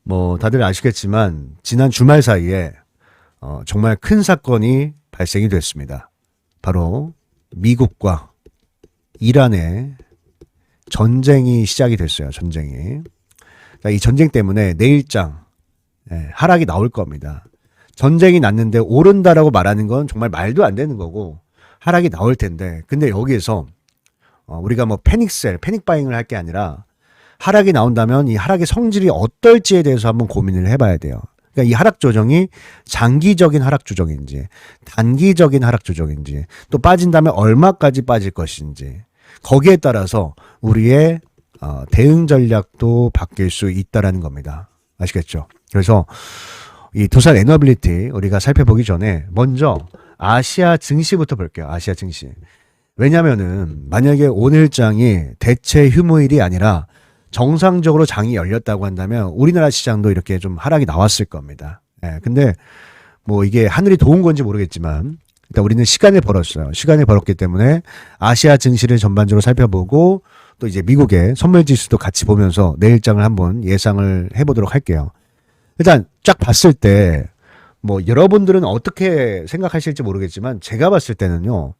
뭐 다들 아시겠지만 지난 주말 사이에 정말 큰 사건이 발생이 됐습니다. 바로 미국과 이란의 전쟁이 시작이 됐어요. 전쟁이. 이 전쟁 때문에 내일장 하락이 나올 겁니다. 전쟁이 났는데 오른다라고 말하는 건 정말 말도 안 되는 거고 하락이 나올 텐데, 근데 여기에서 우리가 뭐 패닉 바잉을 할 게 아니라 하락이 나온다면 이 하락의 성질이 어떨지에 대해서 한번 고민을 해봐야 돼요. 그러니까 이 하락 조정이 장기적인 하락 조정인지 단기적인 하락 조정인지, 또 빠진다면 얼마까지 빠질 것인지, 거기에 따라서 우리의 대응 전략도 바뀔 수 있다라는 겁니다. 아시겠죠? 그래서 이 두산 에너빌리티 우리가 살펴보기 전에 먼저 아시아 증시부터 볼게요. 아시아 증시. 왜냐면은 만약에 오늘 장이 대체 휴무일이 아니라 정상적으로 장이 열렸다고 한다면 우리나라 시장도 이렇게 좀 하락이 나왔을 겁니다. 근데 뭐 이게 하늘이 도운 건지 모르겠지만 일단 우리는 시간을 벌었어요. 시간을 벌었기 때문에 아시아 증시를 전반적으로 살펴보고 또 이제 미국의 선물 지수도 같이 보면서 내일장을 한번 예상을 해보도록 할게요. 일단 쫙 봤을 때 뭐 여러분들은 어떻게 생각하실지 모르겠지만 제가 봤을 때는요.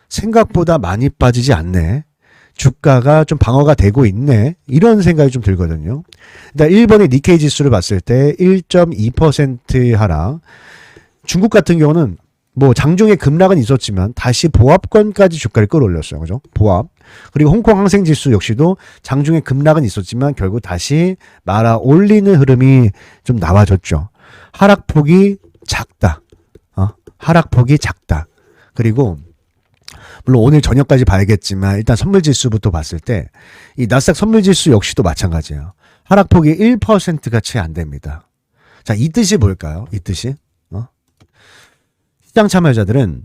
생각보다 많이 빠지지 않네. 주가가 좀 방어가 되고 있네. 이런 생각이 좀 들거든요. 일단 1번의 니케이 지수를 봤을 때 1.2% 하락. 중국 같은 경우는 뭐 장중에 급락은 있었지만 다시 보합권까지 주가를 끌어올렸어요. 그죠? 보합. 그리고 홍콩 항생 지수 역시도 장중에 급락은 있었지만 결국 다시 말아 올리는 흐름이 좀 나와줬죠. 하락폭이 작다. 하락폭이 작다. 그리고 물론 오늘 저녁까지 봐야겠지만 일단 선물지수부터 봤을 때 이 나스닥 선물지수 역시도 마찬가지예요. 하락폭이 1%가 채 안 됩니다. 자, 이 뜻이 뭘까요? 이 뜻이? 시장 참여자들은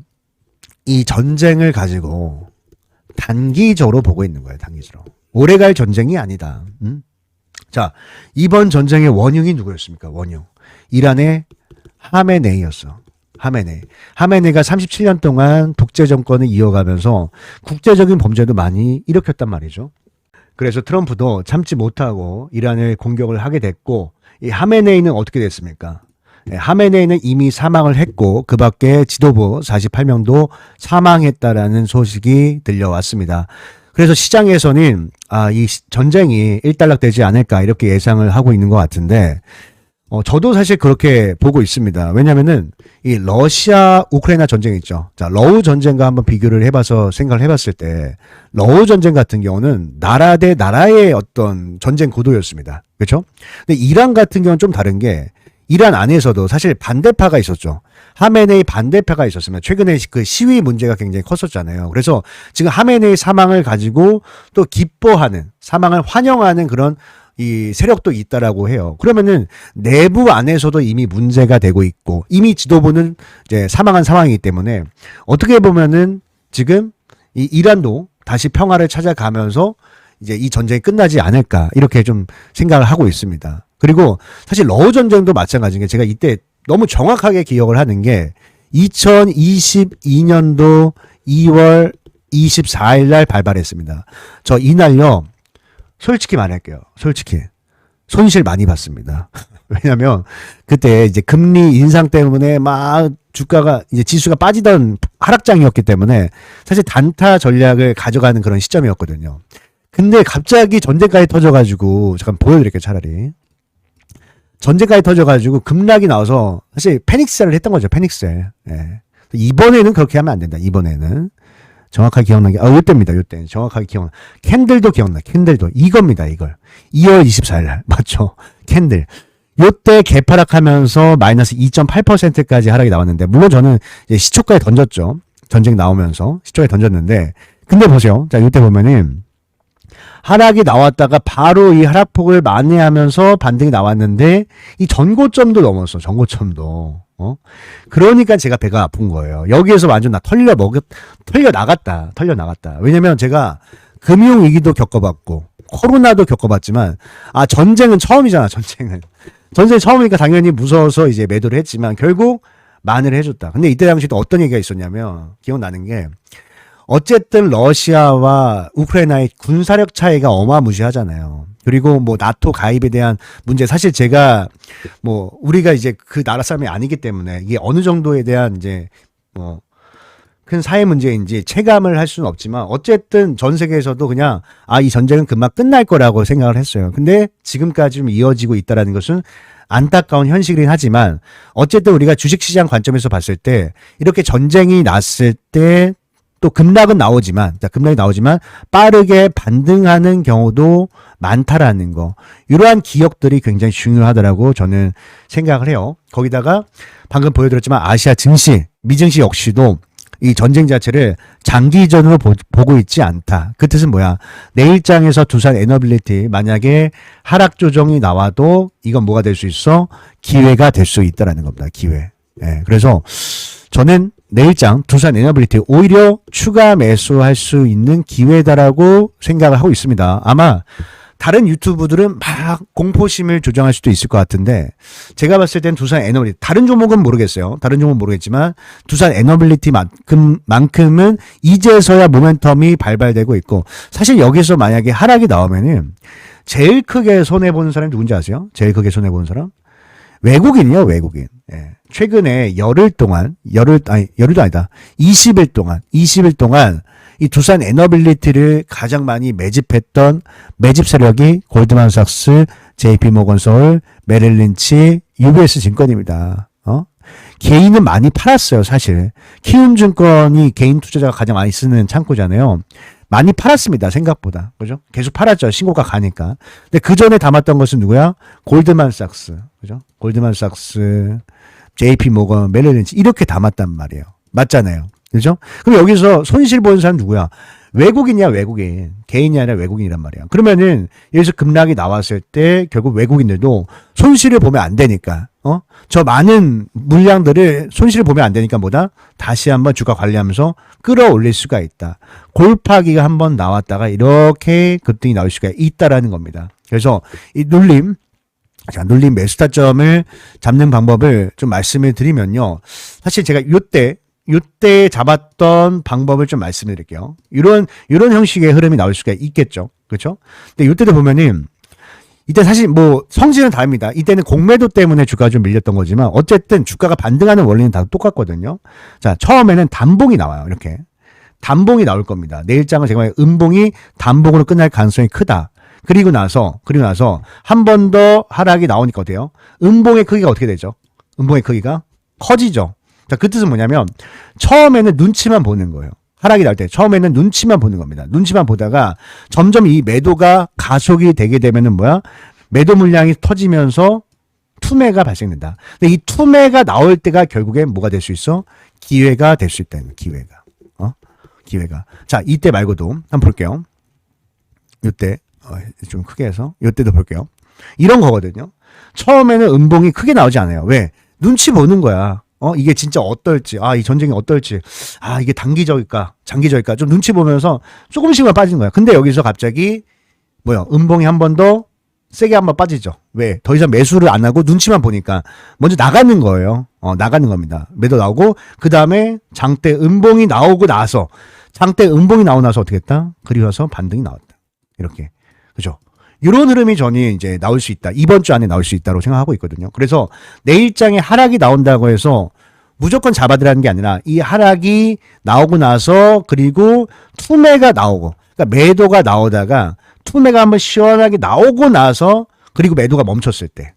이 전쟁을 가지고 단기적으로 보고 있는 거예요. 단기적으로. 오래갈 전쟁이 아니다. 자, 이번 전쟁의 원흉이 누구였습니까? 원흉. 이란의 하메네이였어. 하메네이가 37년 동안 독재 정권을 이어가면서 국제적인 범죄도 많이 일으켰단 말이죠. 그래서 트럼프도 참지 못하고 이란을 공격을 하게 됐고, 이 하메네이는 어떻게 됐습니까? 하메네이는 이미 사망을 했고 그 밖에 지도부 48명도 사망했다라는 소식이 들려왔습니다. 그래서 시장에서는 이 전쟁이 일단락되지 않을까 이렇게 예상을 하고 있는 것 같은데, 저도 사실 그렇게 보고 있습니다. 왜냐면은 이 러시아 우크라이나 전쟁 있죠. 자, 러우 전쟁과 한번 비교를 해봐서 생각을 해봤을 때 러우 전쟁 같은 경우는 나라 대 나라의 어떤 전쟁 구도였습니다. 그렇죠? 근데 이란 같은 경우는 좀 다른 게 이란 안에서도 사실 반대파가 있었죠. 하메네이 반대파가 있었으면 최근에 그 시위 문제가 굉장히 컸었잖아요. 그래서 지금 하메네이 사망을 가지고 또 기뻐하는, 사망을 환영하는 그런 이 세력도 있다라고 해요. 그러면은 내부 안에서도 이미 문제가 되고 있고 이미 지도부는 이제 사망한 상황이기 때문에 어떻게 보면은 지금 이 이란도 다시 평화를 찾아가면서 이제 이 전쟁이 끝나지 않을까 이렇게 좀 생각을 하고 있습니다. 그리고 사실 러우 전쟁도 마찬가지인 게 제가 이때 너무 정확하게 기억을 하는 게 2022년도 2월 24일 날 발발했습니다. 저 이날요. 솔직히 말할게요. 솔직히 손실 많이 봤습니다. 왜냐면 그때 이제 금리 인상 때문에 막 주가가 이제 지수가 빠지던 하락장이었기 때문에 사실 단타 전략을 가져가는 그런 시점이었거든요. 근데 갑자기 전쟁까지 터져가지고 잠깐 보여드릴게요. 차라리 전쟁까지 터져가지고 급락이 나와서 사실 패닉셀을 했던 거죠. 패닉셀. 이번에는 그렇게 하면 안 된다. 이번에는 정확하게 기억나게, 요때입니다, 요때. 정확하게 기억나. 캔들도 기억나, 캔들도. 이겁니다, 이걸. 2월 24일 날. 맞죠? 캔들. 요때 개파락하면서 마이너스 2.8%까지 하락이 나왔는데, 물론 저는 이제 시초가에 던졌죠. 전쟁 나오면서. 시초가에 던졌는데, 근데 보세요. 자, 요때 보면은, 하락이 나왔다가 바로 이 하락폭을 만회하면서 반등이 나왔는데, 이 전고점도 넘었어, 전고점도. 그러니까 제가 배가 아픈 거예요. 여기에서 완전 털려 나갔다. 왜냐면 제가 금융위기도 겪어봤고, 코로나도 겪어봤지만, 전쟁은 처음이잖아, 전쟁 처음이니까 당연히 무서워서 이제 매도를 했지만, 결국 만회를 해줬다. 근데 이때 당시도 어떤 얘기가 있었냐면, 기억나는 게, 어쨌든 러시아와 우크라이나의 군사력 차이가 어마무시하잖아요. 그리고 뭐 나토 가입에 대한 문제, 사실 제가 뭐 우리가 이제 그 나라 사람이 아니기 때문에 이게 어느 정도에 대한 이제 뭐 큰 사회 문제인지 체감을 할 수는 없지만 어쨌든 전 세계에서도 그냥 이 전쟁은 금방 끝날 거라고 생각을 했어요. 근데 지금까지 좀 이어지고 있다라는 것은 안타까운 현실이긴 하지만 어쨌든 우리가 주식시장 관점에서 봤을 때 이렇게 전쟁이 났을 때 또 급락은 나오지만, 급락이 나오지만 빠르게 반등하는 경우도 많다라는 거. 이러한 기억들이 굉장히 중요하다라고 저는 생각을 해요. 거기다가 방금 보여드렸지만 아시아 증시, 미증시 역시도 이 전쟁 자체를 장기전으로 보고 있지 않다. 그 뜻은 뭐야? 내일장에서 두산 에너빌리티 만약에 하락 조정이 나와도 이건 뭐가 될 수 있어? 기회가 될 수 있다라는 겁니다. 기회. 예, 그래서 저는 내일장 두산 에너빌리티 오히려 추가 매수할 수 있는 기회다라고 생각을 하고 있습니다. 아마 다른 유튜브들은 막 공포심을 조장할 수도 있을 것 같은데 제가 봤을 땐 두산 에너빌리티, 다른 종목은 모르겠어요. 다른 종목은 모르겠지만 두산 에너빌리티만큼은 이제서야 모멘텀이 발발되고 있고, 사실 여기서 만약에 하락이 나오면은 제일 크게 손해보는 사람이 누군지 아세요? 제일 크게 손해보는 사람? 외국인이요, 외국인. 예. 최근에 열흘도 아니다. 20일 동안 이 두산 에너빌리티를 가장 많이 매집했던 매집 세력이 골드만삭스, JP모건서울, 메릴린치, UBS 증권입니다. 개인은 많이 팔았어요, 사실. 키움증권이 개인 투자자가 가장 많이 쓰는 창구잖아요. 많이 팔았습니다, 생각보다. 그죠? 계속 팔았죠, 신고가 가니까. 근데 그 전에 담았던 것은 누구야? 골드만삭스. 그죠? 골드만삭스, JP모건, 메릴린치 이렇게 담았단 말이에요. 맞잖아요. 그죠? 그럼 여기서 손실 보는 사람 누구야? 외국인이야, 외국인. 개인이 아니라 외국인이란 말이야. 그러면은 여기서 급락이 나왔을 때 결국 외국인들도 손실을 보면 안 되니까, 저 많은 물량들을 손실을 보면 안 되니까 뭐다? 다시 한번 주가 관리하면서 끌어올릴 수가 있다. 골파기가 한번 나왔다가 이렇게 급등이 나올 수가 있다라는 겁니다. 그래서 이 눌림 매수 타점을 잡는 방법을 좀 말씀을 드리면요. 사실 제가 요때 잡았던 방법을 좀 말씀을 드릴게요. 이런 형식의 흐름이 나올 수가 있겠죠. 그렇죠? 근데 요때도 보면은 이때 사실 뭐 성질은 다릅니다. 이때는 공매도 때문에 주가가 좀 밀렸던 거지만 어쨌든 주가가 반등하는 원리는 다 똑같거든요. 자, 처음에는 단봉이 나와요. 이렇게. 단봉이 나올 겁니다. 내일장은 제가 음봉이 단봉으로 끝날 가능성이 크다. 그리고 나서 한 번 더 하락이 나오니까 어때요? 음봉의 크기가 어떻게 되죠? 음봉의 크기가 커지죠. 자, 그 뜻은 뭐냐면 처음에는 눈치만 보는 거예요. 하락이 날 때 처음에는 눈치만 보는 겁니다. 눈치만 보다가 점점 이 매도가 가속이 되게 되면은 뭐야? 매도 물량이 터지면서 투매가 발생된다. 근데 이 투매가 나올 때가 결국엔 뭐가 될 수 있어? 기회가 될 수 있다는 거예요. 기회가. 자, 이때 말고도 한번 볼게요. 이때 좀 크게 해서 이때도 볼게요. 이런 거거든요. 처음에는 음봉이 크게 나오지 않아요. 왜? 눈치 보는 거야. 이게 진짜 어떨지, 이 전쟁이 어떨지, 이게 단기적일까, 장기적일까, 좀 눈치 보면서 조금씩만 빠지는 거야. 근데 여기서 갑자기, 음봉이 한 번 더 세게 한 번 빠지죠. 왜? 더 이상 매수를 안 하고 눈치만 보니까 먼저 나가는 거예요. 나가는 겁니다. 매도 나오고, 그 다음에 장대 음봉이 나오고 나서, 장대 음봉이 나오고 나서 어떻게 했다? 그리고 나서 반등이 나왔다. 이렇게. 그죠? 이런 흐름이 저는 이제 나올 수 있다. 이번 주 안에 나올 수 있다고 생각하고 있거든요. 그래서 내일장에 하락이 나온다고 해서 무조건 잡아들라는 게 아니라 이 하락이 나오고 나서 그리고 투매가 나오고, 그러니까 매도가 나오다가 투매가 한번 시원하게 나오고 나서 그리고 매도가 멈췄을 때,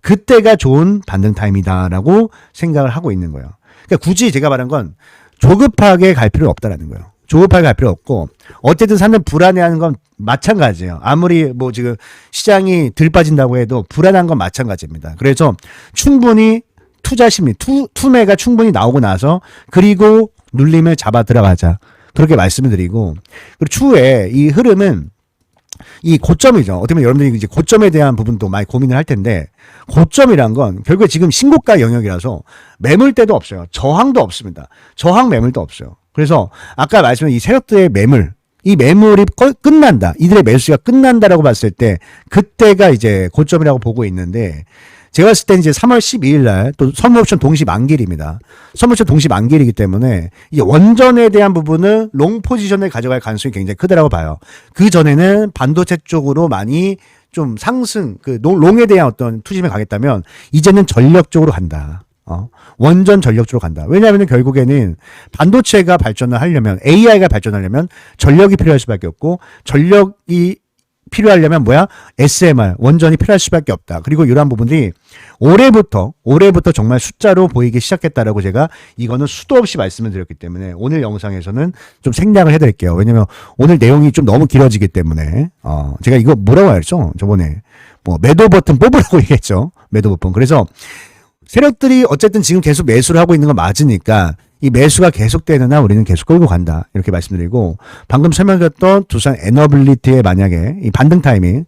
그때가 좋은 반등 타임이다라고 생각을 하고 있는 거예요. 그러니까 굳이 제가 말한 건 조급하게 갈 필요는 없다라는 거예요. 조급하게 갈 필요 없고, 어쨌든 사람들 불안해하는 건 마찬가지예요. 아무리 뭐 지금 시장이 들 빠진다고 해도 불안한 건 마찬가지입니다. 그래서 충분히 투자 심리, 투매가 충분히 나오고 나서 그리고 눌림을 잡아 들어가자. 그렇게 말씀을 드리고, 그리고 추후에 이 흐름은 이 고점이죠. 어떻게 보면 여러분들이 이제 고점에 대한 부분도 많이 고민을 할 텐데, 고점이란 건 결국에 지금 신고가 영역이라서 매물대도 없어요. 저항도 없습니다. 저항 매물도 없어요. 그래서 아까 말씀드린 이 세력들의 매물, 이 매물이 끝난다. 이들의 매수가 끝난다라고 봤을 때 그때가 이제 고점이라고 보고 있는데, 제가 봤을 때 이제 3월 12일 날 또 선물옵션 동시 만기일입니다. 선물옵션 동시 만기일이기 때문에 이제 원전에 대한 부분은 롱 포지션을 가져갈 가능성이 굉장히 크다라고 봐요. 그 전에는 반도체 쪽으로 많이 좀 상승, 그 롱에 대한 어떤 투심에 가겠다면 이제는 전력 쪽으로 간다. 원전 전력 쪽으로 간다. 왜냐하면 결국에는 반도체가 발전을 하려면, AI가 발전하려면 전력이 필요할 수밖에 없고, 전력이 필요하려면 뭐야? SMR, 원전이 필요할 수밖에 없다. 그리고 이러한 부분들이 올해부터 정말 숫자로 보이기 시작했다라고 제가 이거는 수도 없이 말씀을 드렸기 때문에 오늘 영상에서는 좀 생략을 해드릴게요. 왜냐면 오늘 내용이 좀 너무 길어지기 때문에, 제가 이거 뭐라고 했죠? 저번에 뭐 매도 버튼 뽑으라고 얘기했죠. 매도 버튼. 그래서 세력들이 어쨌든 지금 계속 매수를 하고 있는 건 맞으니까 이 매수가 계속되는 한 우리는 계속 끌고 간다. 이렇게 말씀드리고, 방금 설명드렸던 두산 에너빌리티의 만약에 이 반등 타이밍이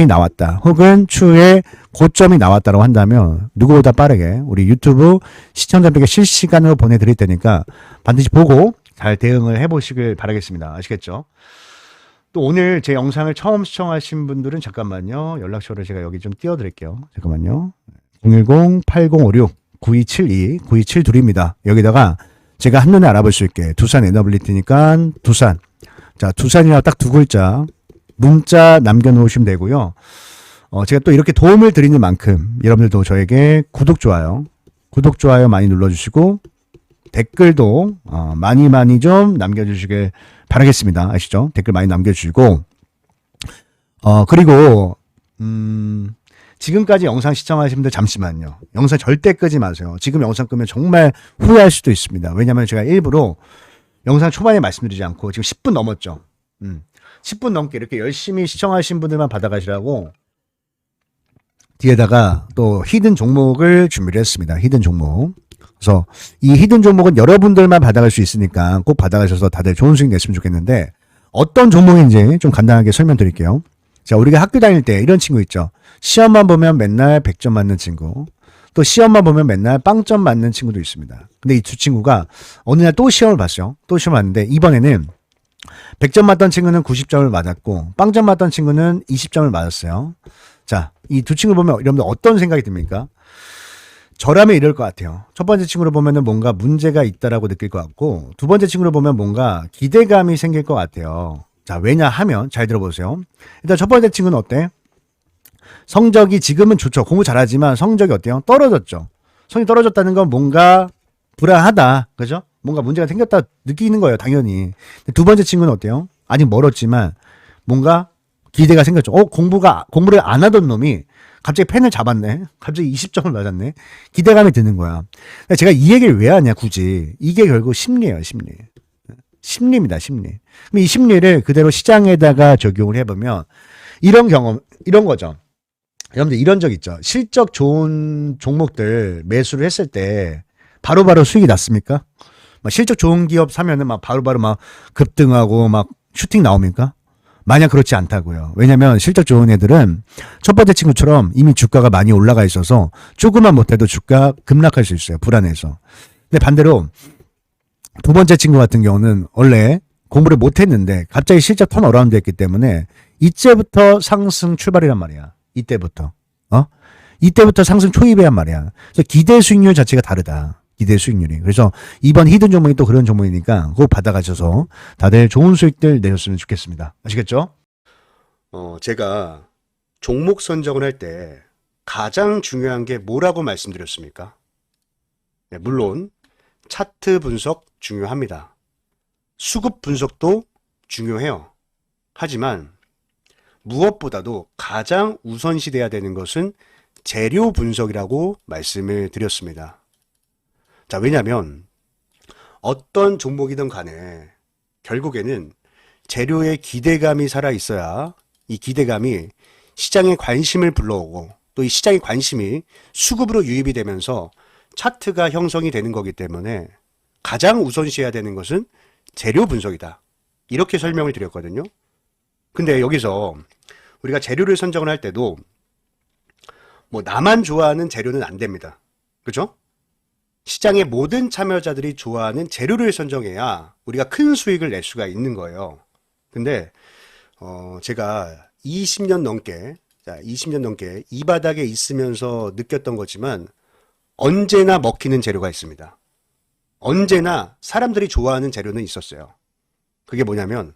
나왔다. 혹은 추후에 고점이 나왔다고 한다면 누구보다 빠르게 우리 유튜브 시청자분에게 실시간으로 보내드릴 테니까 반드시 보고 잘 대응을 해보시길 바라겠습니다. 아시겠죠? 또 오늘 제 영상을 처음 시청하신 분들은 잠깐만요. 연락처를 제가 여기 좀 띄워드릴게요. 잠깐만요. 010-8056-9272-9272입니다. 여기다가 제가 한눈에 알아볼 수 있게 두산 에너빌리티니까 두산. 자, 두산이라고 딱 두 글자 문자 남겨놓으시면 되고요. 제가 또 이렇게 도움을 드리는 만큼 여러분들도 저에게 구독, 좋아요 많이 눌러주시고 댓글도 많이 좀 남겨주시길 바라겠습니다. 아시죠? 댓글 많이 남겨주시고 그리고 지금까지 영상 시청하신 분들 잠시만요. 영상 절대 끄지 마세요. 지금 영상 끄면 정말 후회할 수도 있습니다. 왜냐하면 제가 일부러 영상 초반에 말씀드리지 않고 지금 10분 넘었죠. 10분 넘게 이렇게 열심히 시청하신 분들만 받아가시라고 뒤에다가 또 히든 종목을 준비를 했습니다. 히든 종목. 그래서 이 히든 종목은 여러분들만 받아갈 수 있으니까 꼭 받아가셔서 다들 좋은 수익 냈으면 좋겠는데, 어떤 종목인지 좀 간단하게 설명드릴게요. 자, 우리가 학교 다닐 때 이런 친구 있죠. 시험만 보면 맨날 100점 맞는 친구, 또 시험만 보면 맨날 빵점 맞는 친구도 있습니다. 근데 이 두 친구가 어느 날 또 시험을 봤어요. 또 시험을 봤는데 이번에는 100점 맞던 친구는 90점을 맞았고 빵점 맞던 친구는 20점을 맞았어요. 자, 이 두 친구 보면 여러분들 어떤 생각이 듭니까? 저라면 이럴 것 같아요. 첫 번째 친구를 보면은 뭔가 문제가 있다라고 느낄 것 같고, 두 번째 친구를 보면 뭔가 기대감이 생길 것 같아요. 자, 왜냐하면 잘 들어보세요. 일단 첫 번째 친구는 어때? 성적이 지금은 좋죠. 공부 잘하지만 성적이 어때요? 떨어졌죠. 성적이 떨어졌다는 건 뭔가 불안하다. 그죠? 뭔가 문제가 생겼다 느끼는 거예요. 당연히. 두 번째 친구는 어때요? 아직 멀었지만 뭔가 기대가 생겼죠. 공부를 안 하던 놈이 갑자기 펜을 잡았네. 갑자기 20점을 맞았네. 기대감이 드는 거야. 제가 이 얘기를 왜 하냐, 굳이. 이게 결국 심리예요, 심리. 심리입니다, 심리. 그럼 이 심리를 그대로 시장에다가 적용을 해보면 이런 경험, 이런 거죠. 여러분들 이런 적 있죠. 실적 좋은 종목들 매수를 했을 때 바로바로 수익이 났습니까? 막 실적 좋은 기업 사면은 막 바로바로 막 급등하고 막 슈팅 나옵니까? 마냥 그렇지 않다고요. 왜냐면 실적 좋은 애들은 첫 번째 친구처럼 이미 주가가 많이 올라가 있어서 조금만 못해도 주가 급락할 수 있어요. 불안해서. 근데 반대로 두 번째 친구 같은 경우는 원래 공부를 못했는데 갑자기 실적 턴 어라운드 했기 때문에 이때부터 상승 출발이란 말이야. 이때부터 상승 초입이란 말이야. 그래서 기대 수익률 자체가 다르다. 기대 수익률이. 그래서 이번 히든 종목이 또 그런 종목이니까 꼭 받아가셔서 다들 좋은 수익들 내셨으면 좋겠습니다. 아시겠죠? 제가 종목 선정을 할 때 가장 중요한 게 뭐라고 말씀드렸습니까? 네, 물론 차트 분석 중요합니다. 수급 분석도 중요해요. 하지만 무엇보다도 가장 우선시돼야 되는 것은 재료 분석이라고 말씀을 드렸습니다. 자, 왜냐하면 어떤 종목이든 간에 결국에는 재료의 기대감이 살아있어야 이 기대감이 시장의 관심을 불러오고 또 이 시장의 관심이 수급으로 유입이 되면서 차트가 형성이 되는 거기 때문에 가장 우선시해야 되는 것은 재료 분석이다. 이렇게 설명을 드렸거든요. 근데 여기서 우리가 재료를 선정을 할 때도 뭐 나만 좋아하는 재료는 안 됩니다. 그죠? 시장의 모든 참여자들이 좋아하는 재료를 선정해야 우리가 큰 수익을 낼 수가 있는 거예요. 근데 제가 20년 넘게 이 바닥에 있으면서 느꼈던 거지만 언제나 먹히는 재료가 있습니다. 언제나 사람들이 좋아하는 재료는 있었어요. 그게 뭐냐면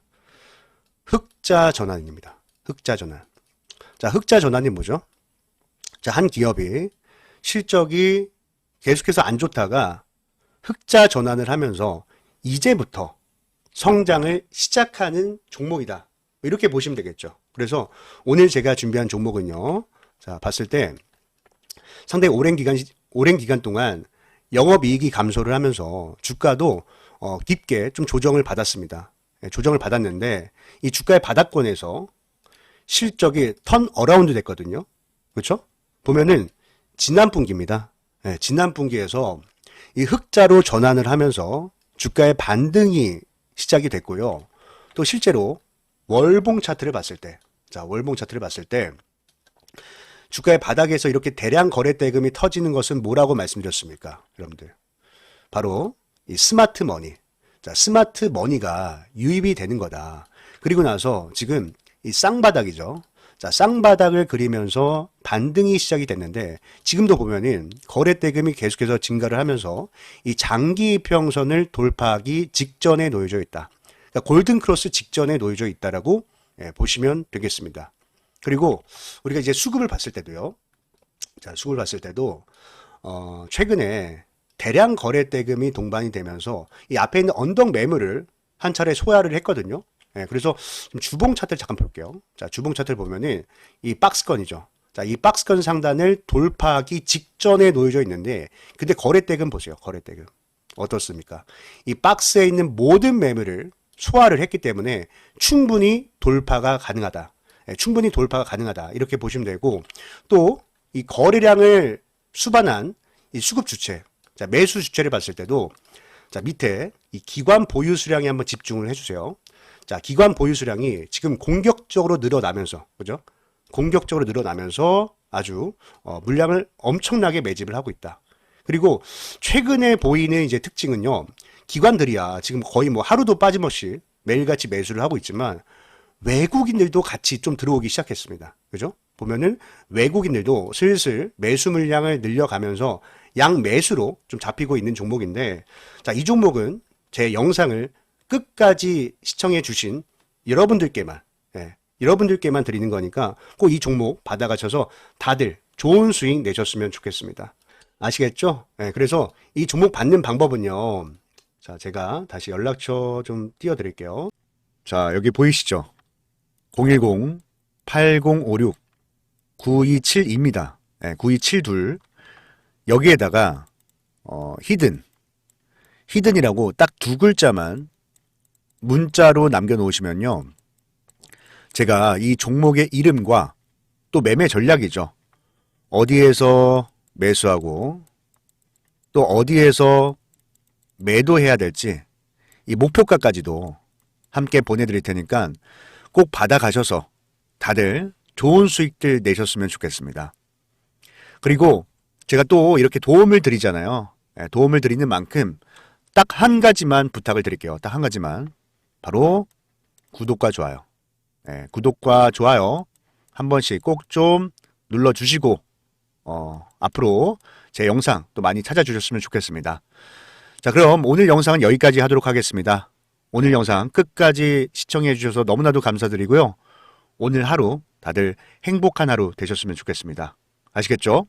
흑자 전환입니다. 흑자 전환. 자, 흑자 전환이 뭐죠? 자, 한 기업이 실적이 계속해서 안 좋다가 흑자 전환을 하면서 이제부터 성장을 시작하는 종목이다. 이렇게 보시면 되겠죠. 그래서 오늘 제가 준비한 종목은요. 자, 봤을 때 상당히 오랜 기간 동안 영업이익이 감소를 하면서 주가도 깊게 좀 조정을 받았습니다. 조정을 받았는데 이 주가의 바닥권에서 실적이 턴 어라운드 됐거든요. 그렇죠? 보면은 지난 분기입니다. 지난 분기에서 이 흑자로 전환을 하면서 주가의 반등이 시작이 됐고요. 또 실제로 월봉 차트를 봤을 때, 자, 월봉 차트를 봤을 때 주가의 바닥에서 이렇게 대량 거래 대금이 터지는 것은 뭐라고 말씀드렸습니까? 여러분들. 바로 이 스마트 머니. 자, 스마트 머니가 유입이 되는 거다. 그리고 나서 지금 이 쌍바닥이죠. 자, 쌍바닥을 그리면서 반등이 시작이 됐는데 지금도 보면은 거래 대금이 계속해서 증가를 하면서 이 장기 이평선을 돌파하기 직전에 놓여져 있다. 그러니까 골든 크로스 직전에 놓여져 있다라고 보시면 되겠습니다. 그리고 우리가 이제 수급을 봤을 때도요. 자, 수급을 봤을 때도 최근에 대량 거래 대금이 동반이 되면서 이 앞에 있는 언덕 매물을 한 차례 소화를 했거든요. 그래서 좀 주봉 차트를 잠깐 볼게요. 자, 주봉 차트를 보면은 이 박스권이죠. 자, 이 박스권 상단을 돌파하기 직전에 놓여져 있는데, 근데 거래 대금 보세요. 거래 대금. 어떻습니까? 이 박스에 있는 모든 매물을 소화를 했기 때문에 충분히 돌파가 가능하다. 충분히 돌파가 가능하다. 이렇게 보시면 되고, 또 이 거래량을 수반한 이 수급 주체, 자, 매수 주체를 봤을 때도, 자, 밑에 이 기관 보유 수량에 한번 집중을 해주세요. 자, 기관 보유 수량이 지금 공격적으로 늘어나면서, 그죠? 공격적으로 늘어나면서 아주 물량을 엄청나게 매집을 하고 있다. 그리고 최근에 보이는 이제 특징은요, 기관들이야 지금 거의 뭐 하루도 빠짐없이 매일같이 매수를 하고 있지만 외국인들도 같이 좀 들어오기 시작했습니다. 그죠? 보면은 외국인들도 슬슬 매수 물량을 늘려가면서 양매수로 좀 잡히고 있는 종목인데, 자, 이 종목은 제 영상을 끝까지 시청해 주신 여러분들께만, 여러분들께만 드리는 거니까 꼭 이 종목 받아가셔서 다들 좋은 수익 내셨으면 좋겠습니다. 아시겠죠? 그래서 이 종목 받는 방법은요. 자, 제가 다시 연락처 좀 띄워드릴게요. 자, 여기 보이시죠? 010-8056-9272입니다. 9272. 여기에다가 히든이라고 딱 두 글자만 문자로 남겨놓으시면요. 제가 이 종목의 이름과 또 매매 전략이죠. 어디에서 매수하고 또 어디에서 매도해야 될지 이 목표가까지도 함께 보내드릴 테니까 꼭 받아가셔서 다들 좋은 수익들 내셨으면 좋겠습니다. 그리고 제가 또 이렇게 도움을 드리잖아요. 도움을 드리는 만큼 딱 한 가지만 부탁을 드릴게요. 딱 한 가지만. 바로 구독과 좋아요. 구독과 좋아요 한 번씩 꼭 좀 눌러주시고 앞으로 제 영상 또 많이 찾아주셨으면 좋겠습니다. 자, 그럼 오늘 영상은 여기까지 하도록 하겠습니다. 오늘 영상 끝까지 시청해 주셔서 너무나도 감사드리고요. 오늘 하루 다들 행복한 하루 되셨으면 좋겠습니다. 아시겠죠?